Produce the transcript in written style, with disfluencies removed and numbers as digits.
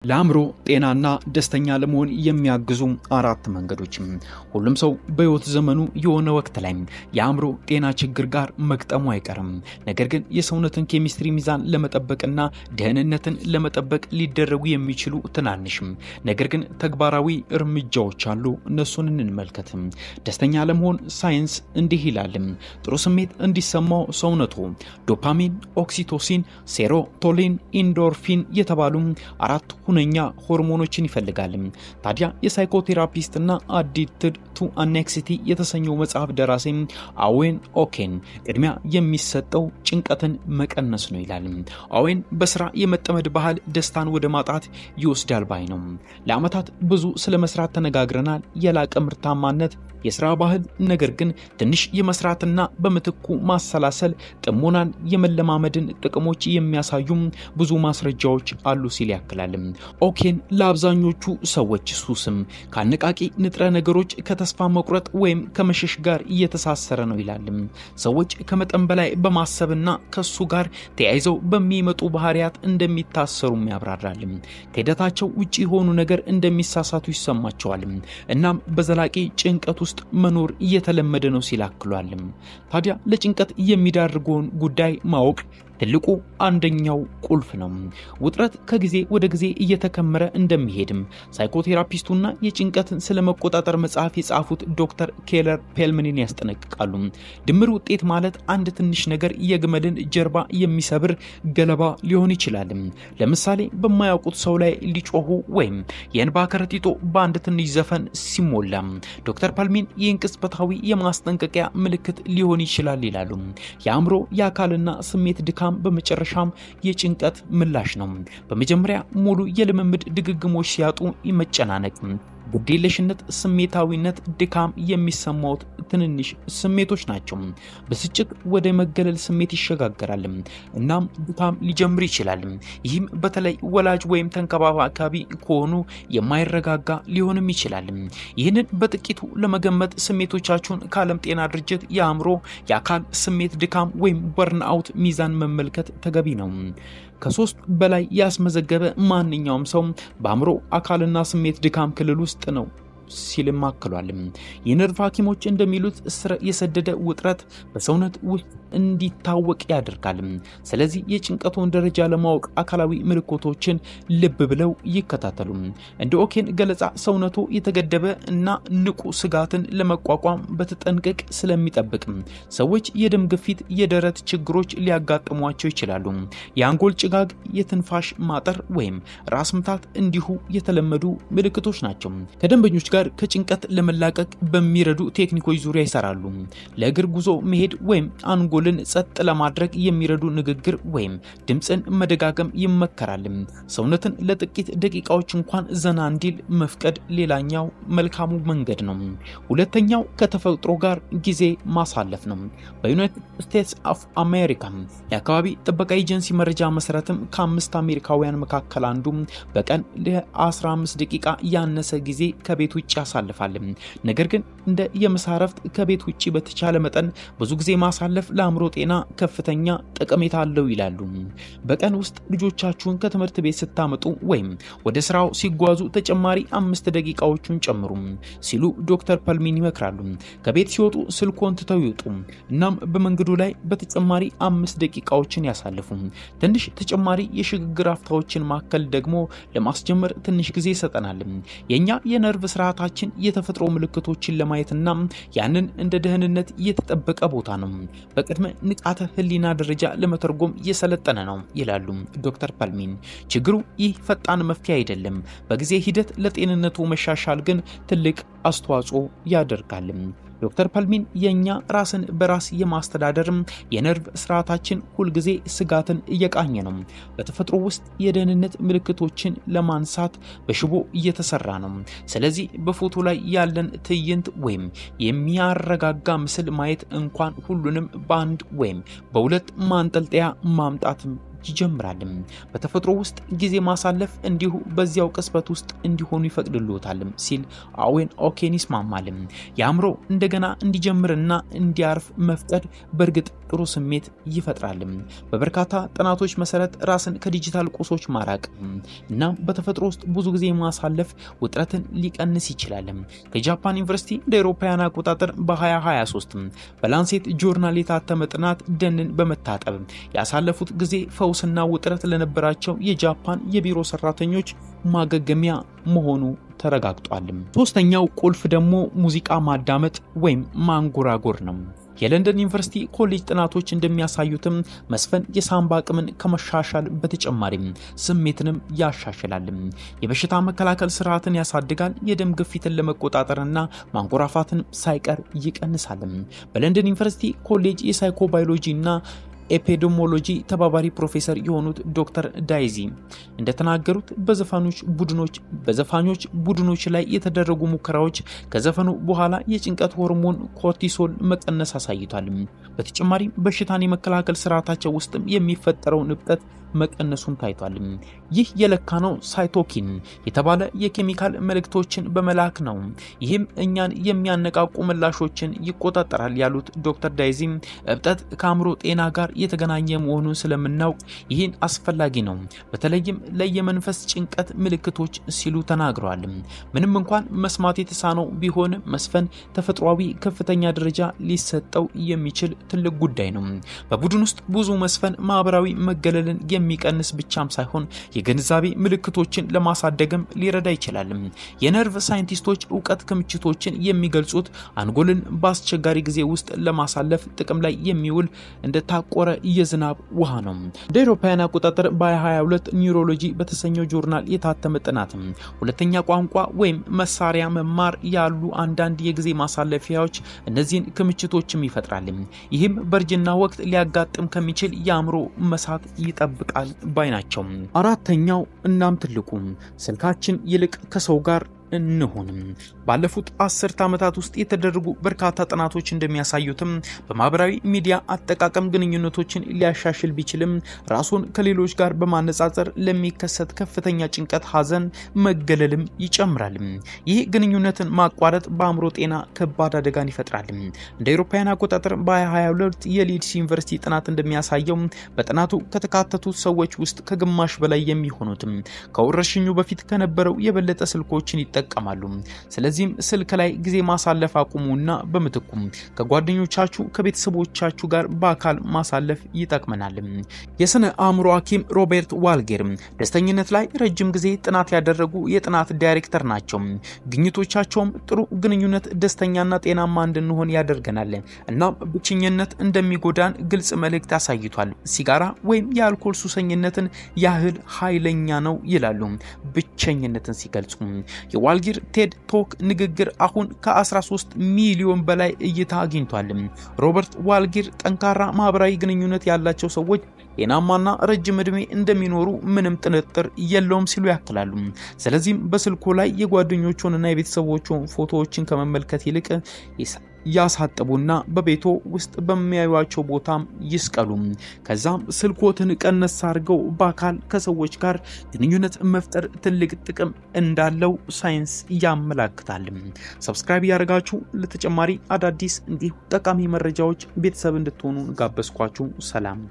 ለአእምሮ ጤናና ደስተኛ ለመሆን የሚያግዙ አራት መንገዶች። ሁሉም ሰው በህይወት ዘመኑ የሆነ ወቅት ላይ የአእምሮ ጤና ችግር ጋር መግጠሙ አይቀርም። ነገር ግን የሰውነትን ኬሚስትሪ ሚዛን ለመጠበቅና ደህንነትን ለመጠበቅ ሊደረጉ የሚችሉ ትናንሽ ነገር ግን ተግባራዊ እርምጃዎች አሉ። እነሱን እንመልከት። ደስተኛ ለመሆን ሳይንስ እንዲህ ይላል። ጥሩ ስሜት እንዲሰማው ሰውነቱ ዶፓሚን፣ ኦክሲቶሲን፣ ሴሮቶኒን፣ ኢንዶርፊን የተባሉ አራት ሁነኛ ሆርሞኖችን ይፈልጋል። ታዲያ የሳይኮቴራፒስትና አዲክትድ ቱ አኔክሲቲ የተሰኘው መጽሐፍ ደራሲ አዌን ኦኬን ቅድሚያ የሚሰጠው ጭንቀትን መቀነስ ነው ይላል። አዌን በስራ የመጠመድ ባህል ደስታን ወደ ማጣት ይወስዳል ባይ ነው። ለአመታት ብዙ ስለመስራት ተነጋግረናል። የላቀ ምርታማነት የሥራ ባህል ነገር ግን ትንሽ የመስራትና በመትኩ ማሰላሰል ጥሞናን የመለማመድን ጥቅሞች የሚያሳዩ ብዙ ማስረጃዎች አሉ ሲል ያክላል። ኦኬን ለአብዛኞቹ ሰዎች ሱስም ካነቃቂ ንጥረ ነገሮች ከተስፋ መቁረጥ ወይም ከመሸሽ ጋር እየተሳሰረ ነው ይላል። ሰዎች ከመጠን በላይ በማሰብና ከሱ ጋር ተያይዘው በሚመጡ ባህሪያት እንደሚታሰሩም ያብራራል። ከሂደታቸው ውጪ የሆኑ ነገር እንደሚሳሳቱ ይሰማቸዋል። እናም በዘላቂ ጭንቀት ውስጥ መኖር እየተለመደ ነው ሲል አክሏል። ታዲያ ለጭንቀት የሚዳርገውን ጉዳይ ማወቅ ትልቁ አንደኛው ቁልፍ ነው። ውጥረት ከጊዜ ወደ ጊዜ እየተከመረ እንደሚሄድም ሳይኮቴራፒስቱና የጭንቀትን ስለመቆጣጠር መጽሐፍ የጻፉት ዶክተር ኬለር ፔልመንን ያስጠነቅቃሉ። ድምር ውጤት ማለት አንድ ትንሽ ነገር የግመልን ጀርባ የሚሰብር ገለባ ሊሆን ይችላል። ለምሳሌ በማያውቁት ሰው ላይ ሊጮሁ ወይም የእንባ ከረጢቶ በአንድ ትንሽ ዘፈን ሲሞላ ዶክተር ፓልሚን ይህን ቅጽበታዊ የማስጠንቀቂያ ምልክት ሊሆን ይችላል ይላሉ። የአእምሮ የአካልና ስሜት ድካም በመጨረሻም የጭንቀት ምላሽ ነው። በመጀመሪያ ሙሉ የልምምድ ድግግሞች ሲያጡ መጨናነቅ፣ ግዴለሽነት፣ ስሜታዊነት፣ ድካም የሚሰማው ትንንሽ ስሜቶች ናቸው። ብስጭት ወደ መገለል ስሜት ይሸጋገራል። እናም ድካም ሊጀምር ይችላል። ይህም በተለይ ወላጅ ወይም ተንከባካቢ ከሆኑ የማይረጋጋ ሊሆንም ይችላል። ይህንን በጥቂቱ ለመገመት ስሜቶቻችሁን ከዓለም ጤና ድርጅት የአእምሮ የአካል ስሜት ድካም ወይም በርን አውት ሚዛን መመልከት ተገቢ ነው። ከ3 በላይ ያስመዘገበ ማንኛውም ሰው በአእምሮ አካልና ስሜት ድካም ክልል ውስጥ ነው ሲልም አክሏል። የነርቭ ሐኪሞች እንደሚሉት ስር የሰደደ ውጥረት በሰውነት ውስጥ እንዲታወቅ ያደርጋል። ስለዚህ የጭንቀቱን ደረጃ ለማወቅ አካላዊ ምልክቶችን ልብ ብለው ይከታተሉ። እንደ ኦኬን ገለጻ ሰውነቱ የተገደበ እና ንቁ ስጋትን ለመቋቋም በተጠንቀቅ ስለሚጠብቅ ሰዎች የደም ግፊት፣ የደረት ችግሮች ሊያጋጥሟቸው ይችላሉ። የአንጎል ጭጋግ፣ የትንፋሽ ማጠር ወይም ራስ ምታት እንዲሁ የተለመዱ ምልክቶች ናቸው። ከደንበኞች ጋር ከጭንቀት ለመላቀቅ በሚረዱ ቴክኒኮች ዙሪያ ይሰራሉ። ለእግር ጉዞ መሄድ ወይም አንጎልን ጸጥ ለማድረግ የሚረዱ ንግግር ወይም ድምጽን መደጋገም ይመከራል። ሰውነትን ለጥቂት ደቂቃዎች እንኳን ዘና እንዲል መፍቀድ ሌላኛው መልካሙ መንገድ ነው። ሁለተኛው ከተፈጥሮ ጋር ጊዜ ማሳለፍ ነው። በዩናይትድ ስቴትስ ኦፍ አሜሪካ የአካባቢ ጥበቃ ኤጀንሲ መረጃ መሰረትም ከ5 አሜሪካውያን መካከል አንዱ በቀን ለ15 ደቂቃ ያነሰ ጊዜ ከቤት ውጭ ያሳልፋል። ነገር ግን እንደ የምሳ እረፍት ከቤት ውጭ በተቻለ መጠን ብዙ ጊዜ ማሳለፍ ለአእምሮ ጤና ከፍተኛ ጠቀሜታ አለው ይላሉ። በቀን ውስጥ ልጆቻችሁን ከትምህርት ቤት ስታመጡ ወይም ወደ ስራው ሲጓዙ ተጨማሪ 5 ደቂቃዎችን ጨምሩ ሲሉ ዶክተር ፓልሚን ይመክራሉ። ከቤት ሲወጡ ስልኮን ትተው ይውጡ። እናም በመንገዱ ላይ በተጨማሪ 5 ደቂቃዎችን ያሳልፉ። ትንሽ ተጨማሪ የሽግግር አፍታዎችን ማከል ደግሞ ለማስጀመር ትንሽ ጊዜ ይሰጠናል። የኛ የነርቭ ስርዓታችን የተፈጥሮ ምልክቶችን ለማየትና ያንን እንደ ደህንነት የተጠበቀ ቦታ ነው። በቅድመ ንቃተ ህሊና ደረጃ ለመተርጎም የሰለጠነ ነው ይላሉ ዶክተር ፓልሚን። ችግሩ ይህ ፈጣን መፍትሄ አይደለም። በጊዜ ሂደት ለጤንነቱ መሻሻል ግን ትልቅ አስተዋጽኦ ያደርጋል። ዶክተር ፓልሚን የኛ ራስን በራስ የማስተዳደር የነርቭ ስርዓታችን ሁሉ ጊዜ ስጋትን እየቃኘ ነው። በተፈጥሮ ውስጥ የደህንነት ምልክቶችን ለማንሳት በሽቦ እየተሰራ ነው። ስለዚህ በፎቶ ላይ ያለን ትዕይንት ወይም የሚያረጋጋ ምስል ማየት እንኳን ሁሉንም በአንድ ወይም በሁለት ማንጠልጠያ ማምጣት ይጀምራል። በተፈጥሮ ውስጥ ጊዜ ማሳለፍ እንዲሁ በዚያው ቅጽበት ውስጥ እንዲሆኑ ይፈቅድልዎታል ሲል አዌን ኦኬን ይስማማል። የአእምሮ እንደገና እንዲጀምርና እንዲያርፍ መፍቀድ በእርግጥ ጥሩ ስሜት ይፈጥራል። በበርካታ ጥናቶች መሰረት ራስን ከዲጂታል ቁሶች ማራቅ እና በተፈጥሮ ውስጥ ብዙ ጊዜ ማሳለፍ ውጥረትን ሊቀንስ ይችላል። ከጃፓን ዩኒቨርሲቲ እንደ አውሮፓውያን አቆጣጠር በ2023 በላንሴት ጆርናል የታተመ ጥናት ደንን በመታጠብ ያሳለፉት ጊዜ ፈውስና ውጥረት ለነበራቸው የጃፓን የቢሮ ሰራተኞች ማገገሚያ መሆኑ ተረጋግጧል። ሶስተኛው ቁልፍ ደግሞ ሙዚቃ ማዳመጥ ወይም ማንጎራጎር ነው። የለንደን ዩኒቨርሲቲ ኮሌጅ ጥናቶች እንደሚያሳዩትም መስፈን የሳምባ አቅምን ከመሻሻል በተጨማሪም ስሜትንም ያሻሽላል። የበሽታ መከላከል ስርዓትን ያሳድጋል። የደም ግፊትን ለመቆጣጠርና ማንኮራፋትን ሳይቀር ይቀንሳል። በለንደን ዩኒቨርሲቲ ኮሌጅ የሳይኮባዮሎጂና ኤፒዴሞሎጂ ተባባሪ ፕሮፌሰር የሆኑት ዶክተር ዳይዚ እንደተናገሩት በዘፋኞች ቡድኖች ላይ የተደረጉ ሙከራዎች ከዘፈኑ በኋላ የጭንቀት ሆርሞን ኮርቲሶል መቀነስ አሳይቷል። በተጨማሪም በሽታን የመከላከል ስርዓታቸው ውስጥ የሚፈጠረው ንብጠት መቀነሱን ታይቷል። ይህ የለካነው ሳይቶኪን የተባለ የኬሚካል መልእክቶችን በመላክ ነው። ይህም እኛን የሚያነቃቁ ምላሾችን ይቆጣጠራል ያሉት ዶክተር ዳይዚ እብጠት ከአእምሮ ጤና ጋር የተገናኘ መሆኑን ስለምናውቅ ይህን አስፈላጊ ነው፣ በተለይም ለየመንፈስ ጭንቀት ምልክቶች ሲሉ ተናግረዋል። ምንም እንኳን መስማት የተሳነው ቢሆን መስፈን ተፈጥሯዊ ከፍተኛ ደረጃ ሊሰጠው የሚችል ትልቅ ጉዳይ ነው። በቡድን ውስጥ ብዙ መስፈን ማህበራዊ መገለልን የሚቀንስ ብቻም ሳይሆን የግንዛቤ ምልክቶችን ለማሳደግም ሊረዳ ይችላል። የነርቭ ሳይንቲስቶች ዕውቀት ክምችቶችን የሚገልጹት አንጎልን በአስቸጋሪ ጊዜ ውስጥ ለማሳለፍ ጥቅም ላይ የሚውል እንደ ታቆረ የዝናብ ውሃ ነው። እንደ አውሮፓውያን አቆጣጠር በ2022 ኒውሮሎጂ በተሰኘው ጆርናል የታተመ ጥናት ሁለተኛ ቋንቋ ወይም መሳሪያ መማር ያሉ አንዳንድ የጊዜ ማሳለፊያዎች እነዚህን ክምችቶችም ይፈጥራል። ይህም በእርጅና ወቅት ሊያጋጥም ከሚችል የአእምሮ መሳት ይጠብቃል ባይ ናቸው። አራተኛው እናም ትልቁ ስልካችን ይልቅ ከሰው ጋር እንሆንም። ባለፉት 10 ዓመታት ውስጥ የተደረጉ በርካታ ጥናቶች እንደሚያሳዩትም በማህበራዊ ሚዲያ አጠቃቀም ግንኙነቶችን ሊያሻሽል ቢችልም ራሱን ከሌሎች ጋር በማነጻጸር ለሚከሰት ከፍተኛ ጭንቀት፣ ሐዘን፣ መገለልም ይጨምራል። ይህ ግንኙነትን ማቋረጥ በአእምሮ ጤና ከባድ አደጋን ይፈጥራል። እንደ አውሮፓውያን አቆጣጠር በ2022 የሊድስ ዩኒቨርሲቲ ጥናት እንደሚያሳየው በጥናቱ ከተካተቱት ሰዎች ውስጥ ከግማሽ በላይ የሚሆኑት ከወረርሽኙ በፊት ከነበረው የበለጠ ስልኮችን ይጠቀማሉ። ስለዚህም ስልክ ላይ ጊዜ ማሳለፍ አቁሙና በመትኩም ከጓደኞቻችሁ ከቤተሰቦቻችሁ ጋር በአካል ማሳለፍ ይጠቅመናል። የስነ አእምሮ ሐኪም ሮበርት ዋልጌር ደስተኝነት ላይ ረጅም ጊዜ ጥናት ያደረጉ የጥናት ዳይሬክተር ናቸው። ግኝቶቻቸውም ጥሩ ግንኙነት ደስተኛና ጤናማ እንድንሆን ያደርገናል እና ብቸኝነት እንደሚጎዳን ግልጽ መልእክት አሳይቷል። ሲጋራ ወይም የአልኮል ሱሰኝነትን ያህል ኃይለኛ ነው ይላሉ ብቸኝነትን ሲገልጹ። የዋልጊር ቴድ ቶክ ንግግር አሁን ከ13 ሚሊዮን በላይ እይታ አግኝቷል። ሮበርት ዋልጊር ጠንካራ ማህበራዊ ግንኙነት ያላቸው ሰዎች ጤናማና ረጅም ዕድሜ እንደሚኖሩ ምንም ጥርጥር የለውም ሲሉ ያክላሉ። ስለዚህም በስልኮ ላይ የጓደኞቹንና የቤተሰቦቹን ፎቶዎችን ከመመልከት ይልቅ ያሳጥቡና በቤቶ ውስጥ በሚያዩዋቸው ቦታም ይስቀሉ። ከዛም ስልኮትን ቀነስ አድርገው በአካል ከሰዎች ጋር ግንኙነት መፍጠር ትልቅ ጥቅም እንዳለው ሳይንስ ያመለክታል። ሰብስክራይብ ያደርጋችሁ ለተጨማሪ አዳዲስ እንዲሁ ጠቃሚ መረጃዎች ቤተሰብ እንድትሆኑ ጋበዝኳችሁ። ሰላም።